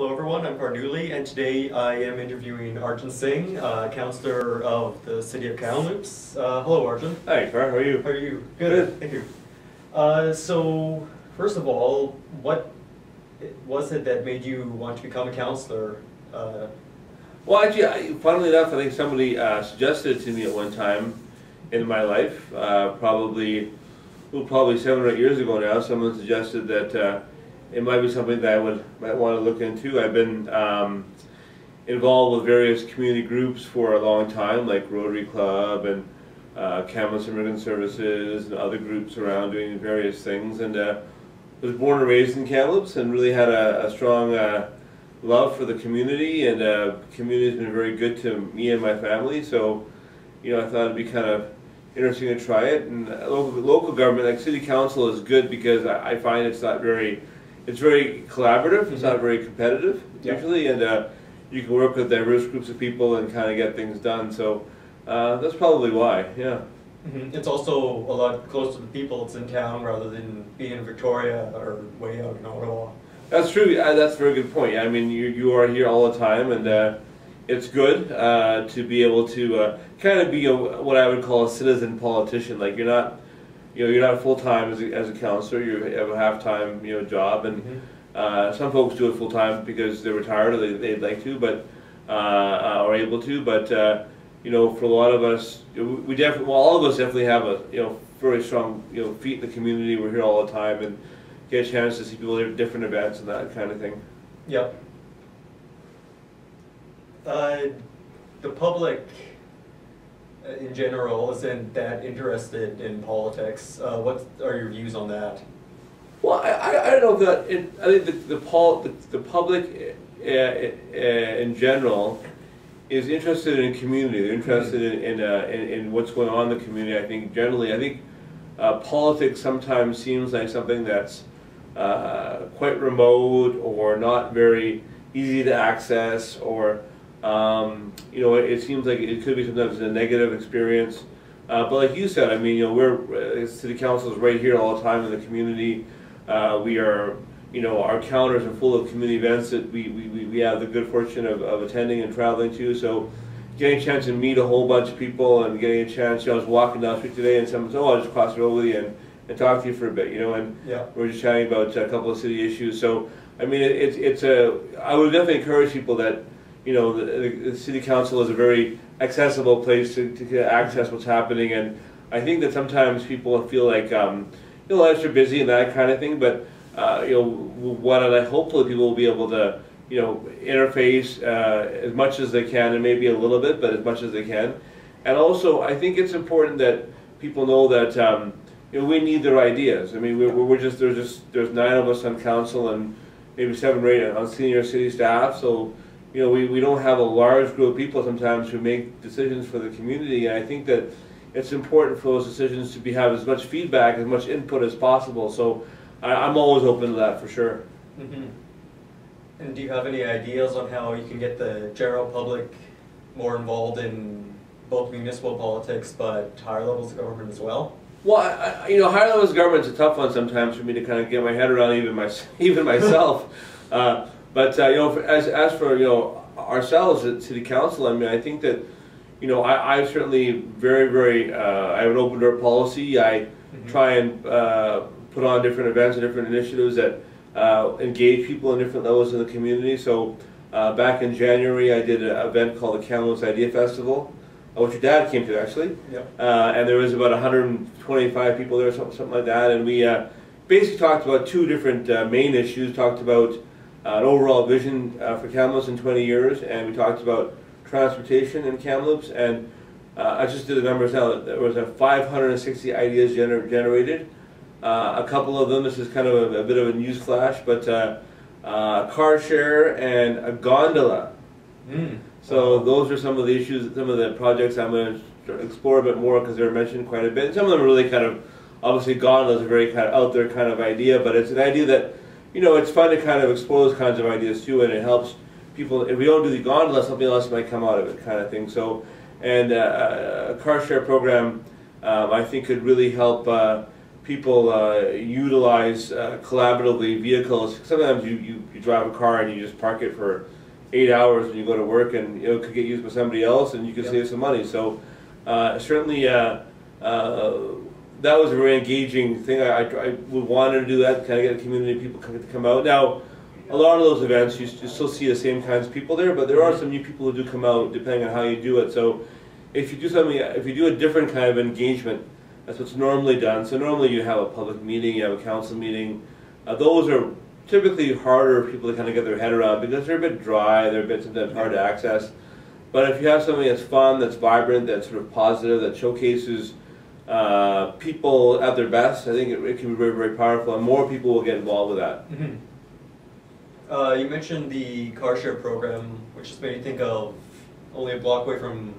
Hello everyone, I'm Carnuli, and today I am interviewing Arjun Singh, Councillor of the City of Kamloops. Hello Arjun. Hi, Car, how are you? How are you? Good, thank you. So, first of all, what was it that made you want to become a councillor? Well, actually, funnily enough, I think somebody suggested it to me at one time in my life, probably 7 or 8 years ago now. Someone suggested that it might be something that I might want to look into. I've been involved with various community groups for a long time, like Rotary Club and Kamloops Immigrant Services and other groups around doing various things. And was born and raised in Kamloops and really had a strong love for the community, and the community has been very good to me and my family. So, you know, I thought it'd be kind of interesting to try it. And local government, like city council, is good because I find it's very collaborative. It's not very competitive usually, and you can work with diverse groups of people and kind of get things done. So that's probably why. Yeah. It's also a lot closer to the people. It's in town rather than being in Victoria or way out in Ottawa. That's true. That's a very good point. I mean, you are here all the time, and it's good to be able to kind of be what I would call a citizen politician. Like you're not full time as a councillor. You have a half-time job, and some folks do it full time because they're retired or they'd like to, but or able to. But for a lot of us, all of us definitely have a very strong feet in the community. We're here all the time and get a chance to see people at different events and that kind of thing. Yep. The public in general isn't that interested in politics. What are your views on that? Well, I don't know if that. I think the public in general is interested in community. They're interested in what's going on in the community. I think generally, politics sometimes seems like something that's quite remote or not very easy to access, or it seems like it could be sometimes a negative experience. But like you said, I mean, we're city council is right here all the time in the community. We are, our calendars are full of community events that we have the good fortune of attending and traveling to. So getting a chance to meet a whole bunch of people and getting a chance, I was walking down the street today and someone said, "Oh, I'll just cross it over with you and talk to you for a bit," and we're just chatting about a couple of city issues. So I mean, I would definitely encourage people that the city council is a very accessible place to access what's happening, and I think that sometimes people feel like lives are busy and that kind of thing, but what I hopefully people will be able to interface as much as they can, and maybe a little bit, but as much as they can. And also, I think it's important that people know that we need their ideas. I mean, there's 9 of us on council and maybe 7 or 8 on senior city staff. So we don't have a large group of people sometimes who make decisions for the community. And I think that it's important for those decisions to have as much feedback, as much input as possible. So I'm always open to that for sure. And do you have any ideas on how you can get the general public more involved in both municipal politics but higher levels of government as well? Well, higher levels of government is a tough one sometimes for me to kind of get my head around, even myself. But as for ourselves at City Council, I mean, I think that I certainly very I have an open door policy. I try and put on different events and different initiatives that engage people in different levels in the community. So back in January, I did an event called the Kamloops Idea Festival, which your dad came to actually. And there was about 125 people there, something like that. And we basically talked about 2 different main issues. Talked about an overall vision for Kamloops in 20 years, and we talked about transportation in Kamloops. And I just did the numbers now. There was 560 ideas generated. A couple of them, this is kind of a bit of a news flash, but a car share and a gondola. So those are some of the issues, some of the projects I'm going to explore a bit more because they're mentioned quite a bit. And some of them are really kind of, obviously gondola is a very kind of out there kind of idea, but it's an idea that, it's fun to kind of explore those kinds of ideas too, and it helps people. If we don't do the gondola, something else might come out of it, kind of thing. So, and a car share program, I think could really help people utilize collaboratively vehicles. Sometimes you drive a car and you just park it for 8 hours and you go to work, and it could get used by somebody else and you can save some money. So certainly that was a very engaging thing. I would want to do that, kind of get the community people to come out. Now, a lot of those events, you still see the same kinds of people there, but there are some new people who do come out depending on how you do it. So if you do something, if you do a different kind of engagement, that's what's normally done. So normally you have a public meeting, you have a council meeting. Those are typically harder for people to kind of get their head around because they're a bit dry, they're a bit sometimes hard to access. But if you have something that's fun, that's vibrant, that's sort of positive, that showcases people at their best, I think it can be very, very powerful, and more people will get involved with that. You mentioned the car share program, which just made me think of only a block away from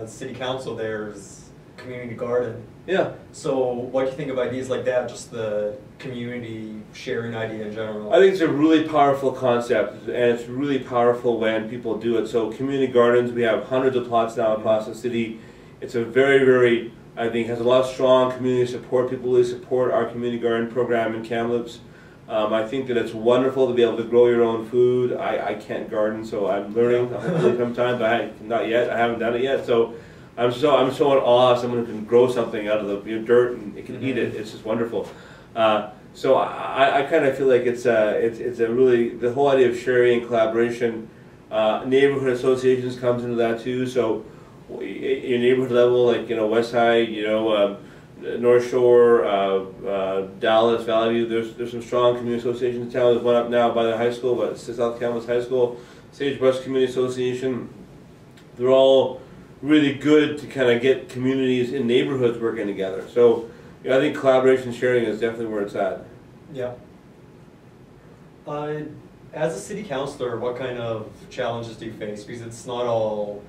City Council, there's community garden. Yeah. So what do you think of ideas like that, just the community sharing idea in general? I think it's a really powerful concept, and it's really powerful when people do it. So community gardens, we have hundreds of plots now across the city. It's a very, very, I think, has a lot of strong community support. People really support our community garden program in Kamloops. I think that it's wonderful to be able to grow your own food. I can't garden, so I'm learning. Hopefully sometimes not yet. I haven't done it yet. So I'm so in awe of someone who can grow something out of the dirt and it can eat it. It's just wonderful. So I kind of feel like it's a really, the whole idea of sharing and collaboration. Neighborhood associations comes into that too. So your neighborhood level, like West Side, North Shore, Dallas, Valley View, there's some strong community associations in town. There's one up now by the high school, but South Kamloops High School, Sagebrush Community Association. They're all really good to kind of get communities in neighborhoods working together. So I think collaboration sharing is definitely where it's at. Yeah. As a city councillor, what kind of challenges do you face? Because it's not all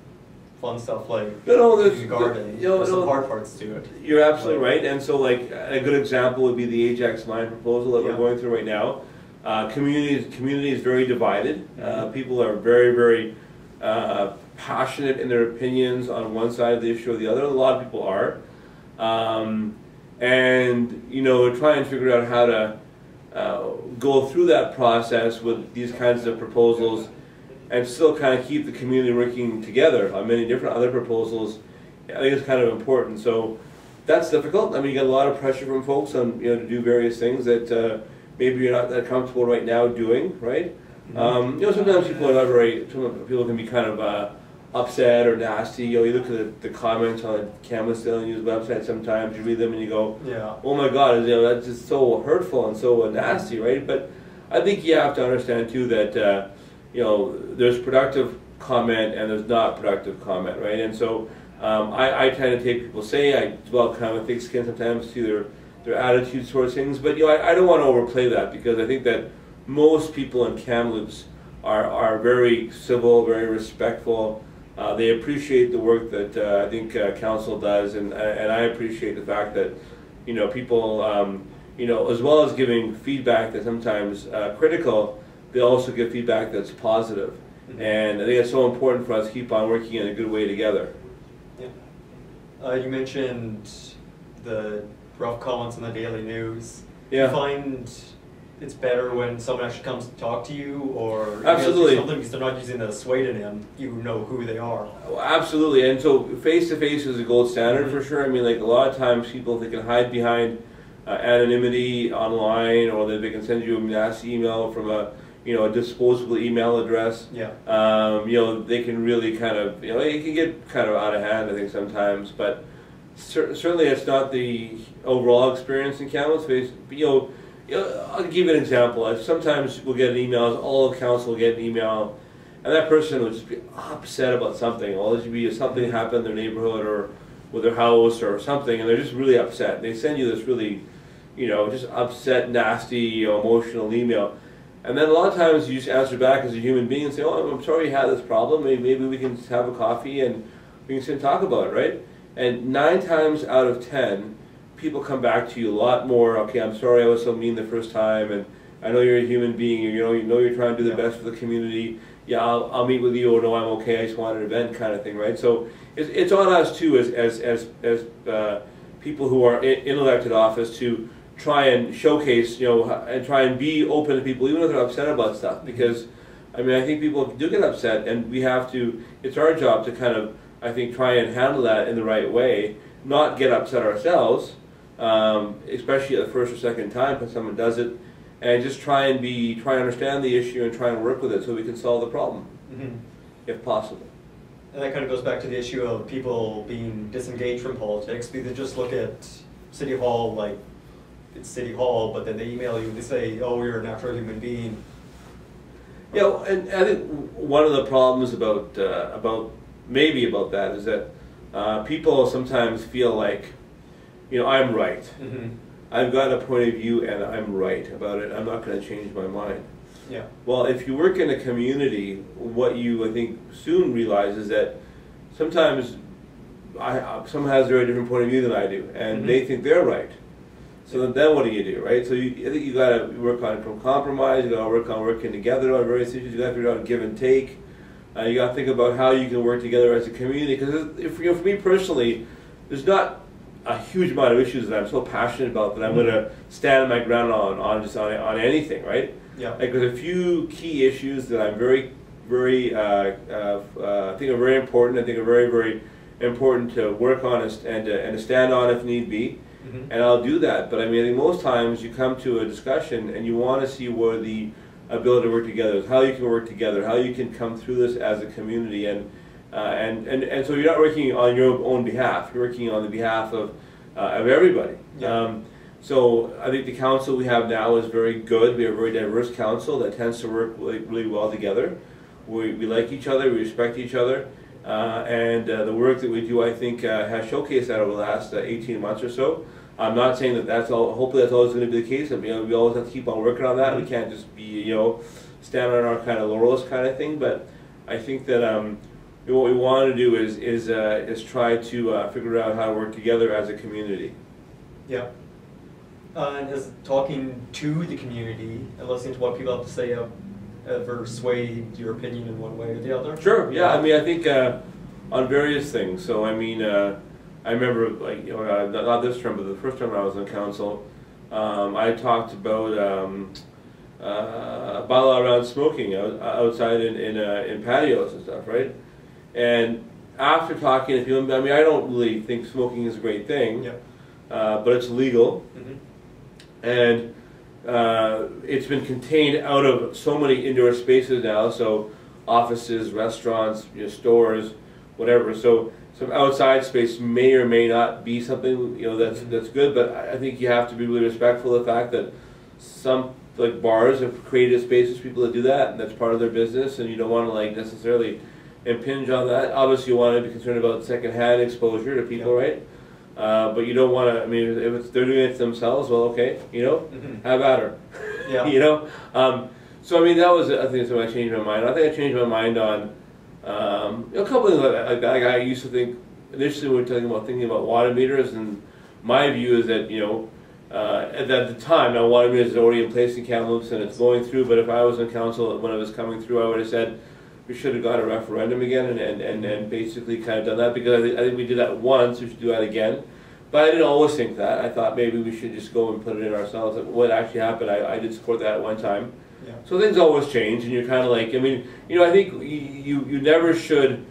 fun stuff like the garden. There's some hard parts to it. You're absolutely right. And so like a good example would be the Ajax line proposal that we're going through right now. Community is very divided. People are very, very passionate in their opinions on one side of the issue or the other. A lot of people are. And try and figure out how to go through that process with these kinds of proposals and still kind of keep the community working together on many different other proposals. I think it's kind of important. So that's difficult. I mean, you get a lot of pressure from folks on to do various things that maybe you're not that comfortable right now doing, right? Sometimes people are not very. Some people can be kind of upset or nasty. You look at the comments on Kamloops Daily News website. Sometimes you read them and you go, "Oh my God, that's just so hurtful and so nasty," right? But I think you have to understand too that there's productive comment and there's not productive comment, right? And so I tend to take people say I develop kind of a thick skin sometimes to their attitudes towards things, but I don't want to overplay that because I think that most people in Kamloops are very civil, very respectful. They appreciate the work that I think council does, and I appreciate the fact that people as well as giving feedback that sometimes critical, they also give feedback that's positive. And I think it's so important for us to keep on working in a good way together. Yeah. You mentioned the rough comments in the Daily News. Yeah. Do you find it's better when someone actually comes to talk to you, or absolutely something because they're not using the pseudonym, you know who they are? Oh, absolutely, and so face-to-face is a gold standard for sure. I mean, like a lot of times people, they can hide behind anonymity online, or they can send you a nasty email from a disposable email address. Yeah. They can really kind of, it can get kind of out of hand, I think, sometimes, but certainly it's not the overall experience in Kamloops. I'll give you an example. Sometimes we'll get emails, all of council will get an email, and that person will just be upset about something. Or there be something happened in their neighborhood or with their house or something, and they're just really upset. They send you this really, just upset, nasty, emotional email. And then a lot of times you just answer back as a human being and say, "Oh, I'm sorry you had this problem. Maybe we can have a coffee and we can sit and talk about it," right? And 9 times out of 10, people come back to you a lot more. "Okay, I'm sorry I was so mean the first time, and I know you're a human being. You know you're trying to do the best for the community. Yeah, I'll meet with you. Or no, I'm okay. I just wanted an event," kind of thing, right? So it's on us too as people who are in elected office to try and showcase, and try and be open to people, even if they're upset about stuff. Because, I mean, I think people do get upset, and we have to, it's our job to kind of, I think, try and handle that in the right way, not get upset ourselves, especially at the first or second time when someone does it, and just try and understand the issue and try and work with it so we can solve the problem, if possible. And that kind of goes back to the issue of people being disengaged from politics. They just look at City Hall like it's City Hall, but then they email you and they say, oh, you're a natural human being. Yeah, and I think one of the problems about that is that people sometimes feel like, I'm right. I've got a point of view and I'm right about it. I'm not going to change my mind. Yeah. Well, if you work in a community, what you, I think, soon realize is that sometimes someone has a very different point of view than I do, and they think they're right. So then what do you do, right? So I think you got to work on compromise. You got to work on working together on various issues. You got to figure out give and take. You got to think about how you can work together as a community. Because for me personally, there's not a huge amount of issues that I'm so passionate about that I'm going to stand my ground on anything, right? Yeah. Like there's a few key issues that I'm very, very, I think are very important. I think are very, very important to work on and to stand on if need be. And I'll do that. But I mean, I think most times you come to a discussion and you want to see where the ability to work together is, how you can work together, how you can come through this as a community, and so you're not working on your own behalf. You're working on the behalf of everybody. Yeah. So I think the council we have now is very good. We have a very diverse council that tends to work really well together. We like each other, we respect each other, and the work that we do, I think, has showcased that over the last 18 months or so. I'm not saying that that's all. Hopefully, that's always going to be the case. I mean, we always have to keep on working on that. We can't just be, stand on our kind of laurels kind of thing. But I think that what we want to do is try to figure out how to work together as a community. Yeah. And has talking to the community and listening to what people have to say ever swayed your opinion in one way or the other? Sure. Yeah. I mean, I think on various things. So I mean. I remember, like, not this term, but the first time I was on council, I talked about a bylaw around smoking outside in patios and stuff, right? And after talking to people, I mean, I don't really think smoking is a great thing, but it's legal, and it's been contained out of so many indoor spaces now, so offices, restaurants, stores, whatever. So some outside space may or may not be something that's good, but I think you have to be really respectful of the fact that some bars have created spaces for people to do that, and that's part of their business, and you don't want to necessarily impinge on that. Obviously, you want to be concerned about secondhand exposure to people, right? But you don't want to. I mean, if they're doing it themselves, well, okay, have at her. Yeah. So I mean, that was I think when I changed my mind. I think I changed my mind on. A couple of things like that. I used to think initially we were thinking about water meters, and my view is that at the time now water meters is already in place in Kamloops and it's going through. But if I was on council when it was coming through, I would have said we should have got a referendum again and basically kind of done that, because I think we did that once. We should do that again. But I didn't always think that. I thought maybe we should just go and put it in ourselves. What actually happened, I did support that at one time. Yeah. So things always change, and you're kind of like, I mean, I think you never should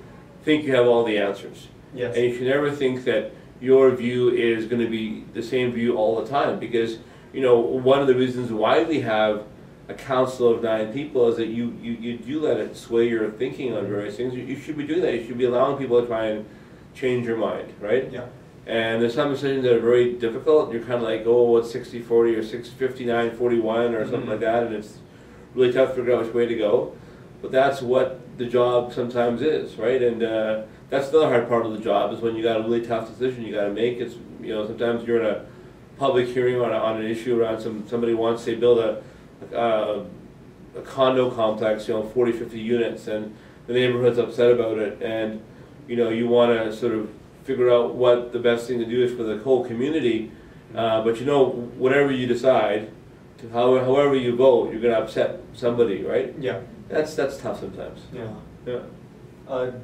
think you have all the answers. Yes. And you should never think that your view is going to be the same view all the time, because, one of the reasons why we have a council of 9 people is that you do let it sway your thinking on various things. You should be doing that. You should be allowing people to try and change your mind, right? Yeah. And there's some decisions that are very difficult. You're kind of like, oh, what's 60-40 or 59-41 or something like that, and it's really tough to figure out which way to go, but that's what the job sometimes is, right? And that's the other hard part of the job, is when you got a really tough decision you got to make. It's sometimes you're in a public hearing on an issue around somebody wants to build a condo complex, 40, 50 units, and the neighborhood's upset about it, and you want to sort of figure out what the best thing to do is for the whole community, but whatever you decide. However you vote, you're going to upset somebody, right? Yeah. That's tough sometimes. Yeah. Yeah.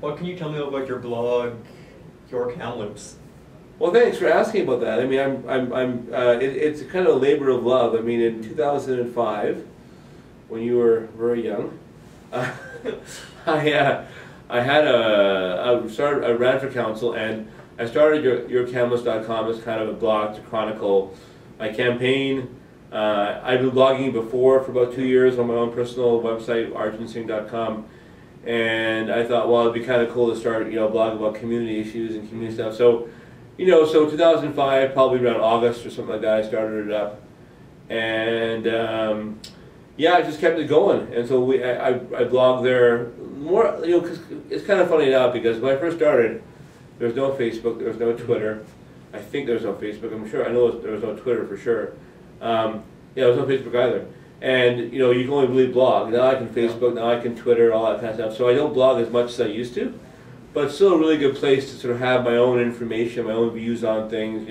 What can you tell me about your blog, Your Kamloops? Well, thanks for asking about that. I mean, it's kind of a labor of love. I mean, in 2005, when you were very young, I ran for council, and I started yourkamloops.com as kind of a blog to chronicle my campaign. I've been blogging before for about 2 years on my own personal website, arjunsingh.com, and I thought, well, it'd be kind of cool to start, a blog about community issues and community stuff. So, so 2005, probably around August or something like that, I started it up, and yeah, I just kept it going. And so I blogged there more, because it's kind of funny now, because when I first started, there was no Facebook, there was no Twitter. I think there was no Facebook. I'm sure. I know there was no Twitter for sure. Yeah, there was no Facebook either. And you can only really blog. Now I can Facebook, now I can Twitter, all that kind of stuff. So I don't blog as much as I used to, but it's still a really good place to sort of have my own information, my own views on things,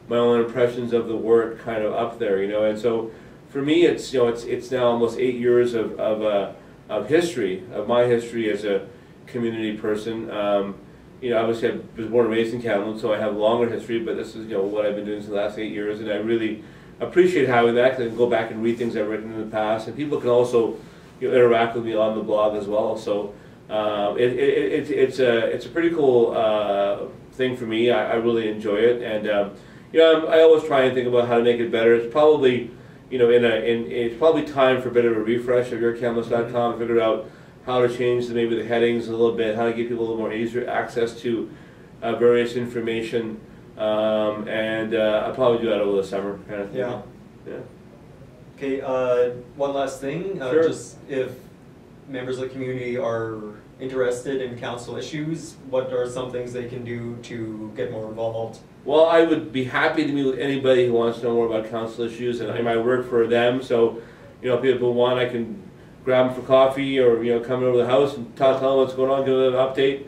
my own impressions of the work kind of up there, And so for me, it's it's now almost 8 years of history, of my history as a community person. Obviously I was born and raised in Kamloops, so I have longer history, but this is what I've been doing for the last 8 years, and I really appreciate having that, because I can go back and read things I've written in the past, and people can also interact with me on the blog as well. So it's a pretty cool thing for me. I really enjoy it, and I always try and think about how to make it better. It's probably it's probably time for a bit of a refresh of yourkamloops.com, figure out how to change maybe the headings a little bit, how to give people a little more easier access to various information. And I'll probably do that over the summer kind of thing. Yeah. Okay, one last thing. Sure. Just if members of the community are interested in council issues, what are some things they can do to get more involved? Well, I would be happy to meet with anybody who wants to know more about council issues, and I work for them, so if people want, I can grab them for coffee, or come over to the house and tell them what's going on, give them an update.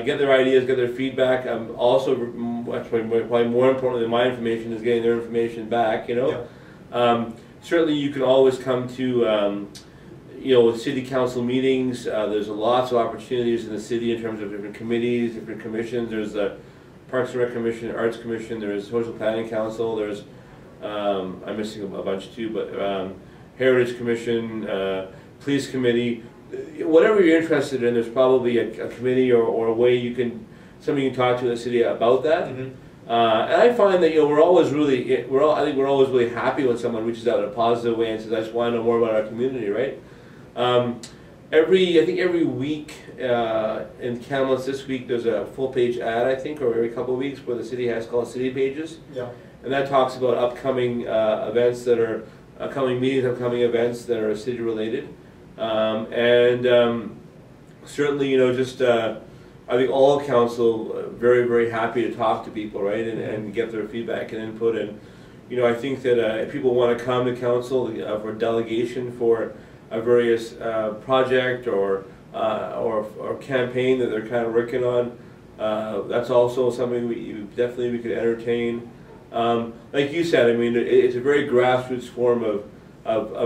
Get their ideas, get their feedback. Also, probably more importantly than my information is getting their information back. Certainly you can always come to city council meetings. There's lots of opportunities in the city in terms of different committees, different commissions. There's the Parks and Rec Commission, Arts Commission. There's Social Planning Council. There's I'm missing a bunch too, but Heritage Commission, Police Committee. Whatever you're interested in, there's probably a committee or a way somebody you can talk to in the city about that. Mm-hmm. And I find that we're always really, I think we're always really happy when someone reaches out in a positive way and says, "I just want to know more about our community," right? I think every week in Kamloops this week there's a full page ad, I think, or every couple of weeks, where the city has called City Pages. Yeah. And that talks about upcoming events that are upcoming meetings, upcoming events that are city related. Certainly, I think all council very, very happy to talk to people, right, and get their feedback and input. And I think that if people want to come to council for delegation for a various project or campaign that they're kind of working on, that's also something we could entertain. Like you said, I mean, it's a very grassroots form of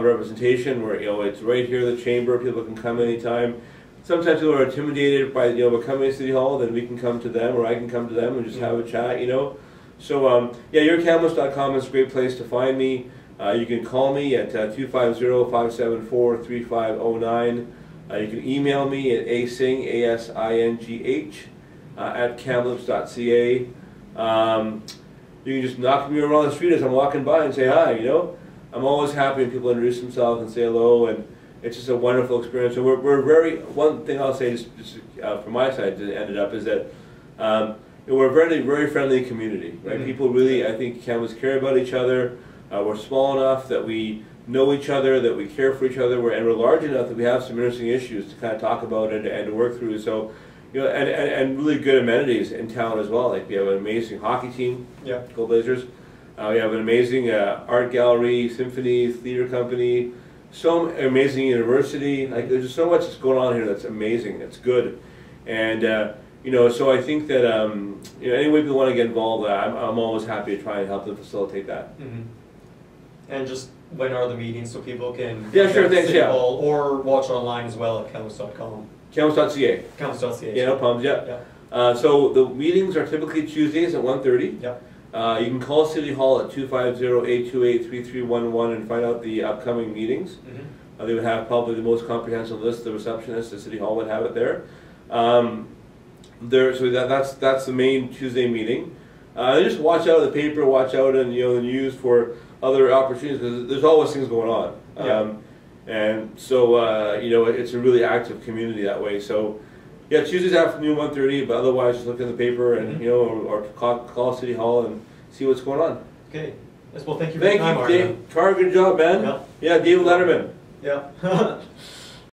representation, where it's right here in the chamber. People can come anytime. Sometimes people are intimidated by coming to City Hall. Then we can come to them, or I can come to them and just have a chat. So yeah, yourkamloops.com is a great place to find me. You can call me at 250-574-3509. You can email me at asingh at kamloops.ca. You can just knock me around the street as I'm walking by and say hi. I'm always happy when people introduce themselves and say hello, and it's just a wonderful experience. So we're very, one thing I'll say just from my side to end it up is that we're a very, very friendly community, right? Mm-hmm. People really, I think, Kamloops care about each other. We're small enough that we know each other, that we care for each other, and we're large enough that we have some interesting issues to kind of talk about and to work through. So, and really good amenities in town as well. Like we have an amazing hockey team, yeah, Go Blazers. We have an amazing art gallery, symphony, theater company, so amazing university. Like there's just so much that's going on here that's amazing. It's good, and so I think that any way people want to get involved, I'm always happy to try and help them facilitate that. Mm-hmm. And just when are the meetings so people can sure, thanks, or watch online as well at kamloops.com. Kamloops.ca. Kamloops.ca. Yeah, no problems. Yeah. So the meetings are typically Tuesdays at 1:30. Yep. You can call City Hall at 250-828-3311 and find out the upcoming meetings. Mm-hmm. They would have probably the most comprehensive list. The receptionist at City Hall would have it there. So that's the main Tuesday meeting. Just watch out in the paper, watch out in the news for other opportunities, because there's always things going on. Yeah. And so it's a really active community that way. So yeah, Tuesdays afternoon 1:30, but otherwise just look in the paper and Mm-hmm. or call City Hall and see what's going on. Okay. Yes, well, thank you for your time, Thank you, Dave. Try a good job, man. Yeah. Yeah, David Letterman. Yeah.